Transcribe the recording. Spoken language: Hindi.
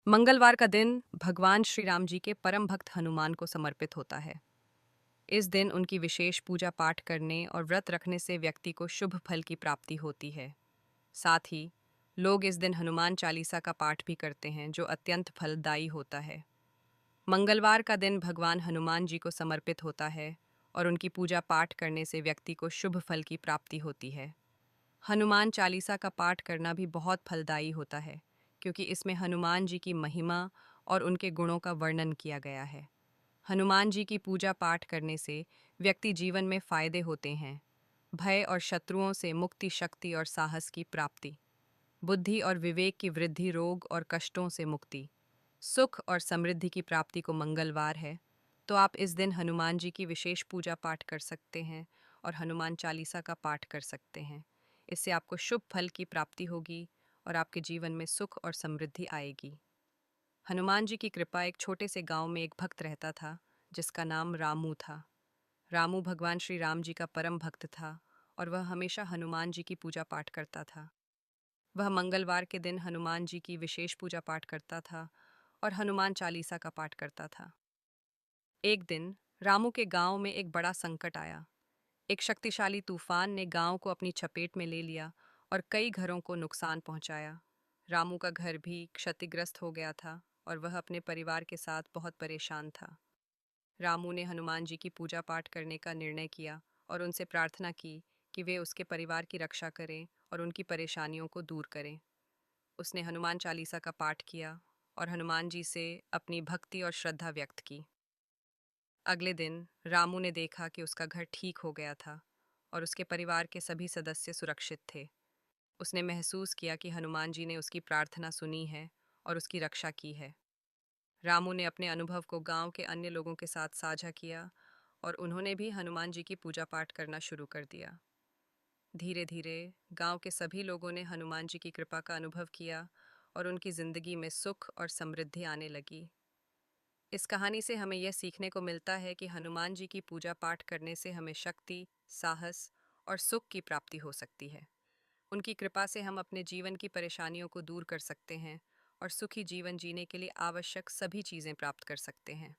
मंगलवार का दिन भगवान श्री राम जी के परम भक्त हनुमान को समर्पित होता है। इस दिन उनकी विशेष पूजा पाठ करने और व्रत रखने से व्यक्ति को शुभ फल की प्राप्ति होती है। साथ ही लोग इस दिन हनुमान चालीसा का पाठ भी करते हैं, जो अत्यंत फलदायी होता है। मंगलवार का दिन भगवान हनुमान जी को समर्पित होता है और उनकी पूजा पाठ करने से व्यक्ति को शुभ फल की प्राप्ति होती है। हनुमान चालीसा का पाठ करना भी बहुत फलदायी होता है, क्योंकि इसमें हनुमान जी की महिमा और उनके गुणों का वर्णन किया गया है। हनुमान जी की पूजा पाठ करने से व्यक्ति जीवन में फायदे होते हैं। भय और शत्रुओं से मुक्ति, शक्ति और साहस की प्राप्ति, बुद्धि और विवेक की वृद्धि, रोग और कष्टों से मुक्ति, सुख और समृद्धि की प्राप्ति को मंगलवार है, तो आप इस दिन हनुमान जी की विशेष पूजा पाठ कर सकते हैं और हनुमान चालीसा का पाठ कर सकते हैं। इससे आपको शुभ फल की प्राप्ति होगी और आपके जीवन में सुख और समृद्धि आएगी। हनुमान जी की कृपा। एक छोटे से गांव में एक भक्त रहता था, जिसका नाम रामू था। रामू भगवान श्री राम जी का परम भक्त था और वह हमेशा हनुमान जी की पूजा पाठ करता था। वह मंगलवार के दिन हनुमान जी की विशेष पूजा पाठ करता था और हनुमान चालीसा का पाठ करता था। एक दिन रामू के गांव में एक बड़ा संकट आया। एक शक्तिशाली तूफान ने गांव को अपनी चपेट में ले लिया और कई घरों को नुकसान पहुंचाया। रामू का घर भी क्षतिग्रस्त हो गया था और वह अपने परिवार के साथ बहुत परेशान था। रामू ने हनुमान जी की पूजा पाठ करने का निर्णय किया और उनसे प्रार्थना की कि वे उसके परिवार की रक्षा करें और उनकी परेशानियों को दूर करें। उसने हनुमान चालीसा का पाठ किया और हनुमान जी से अपनी भक्ति और श्रद्धा व्यक्त की। अगले दिन रामू ने देखा कि उसका घर ठीक हो गया था और उसके परिवार के सभी सदस्य सुरक्षित थे। उसने महसूस किया कि हनुमान जी ने उसकी प्रार्थना सुनी है और उसकी रक्षा की है। रामू ने अपने अनुभव को गांव के अन्य लोगों के साथ साझा किया और उन्होंने भी हनुमान जी की पूजा पाठ करना शुरू कर दिया। धीरे धीरे गांव के सभी लोगों ने हनुमान जी की कृपा का अनुभव किया और उनकी जिंदगी में सुख और समृद्धि आने लगी। इस कहानी से हमें यह सीखने को मिलता है कि हनुमान जी की पूजा पाठ करने से हमें शक्ति, साहस और सुख की प्राप्ति हो सकती है। उनकी कृपा से हम अपने जीवन की परेशानियों को दूर कर सकते हैं और सुखी जीवन जीने के लिए आवश्यक सभी चीज़ें प्राप्त कर सकते हैं।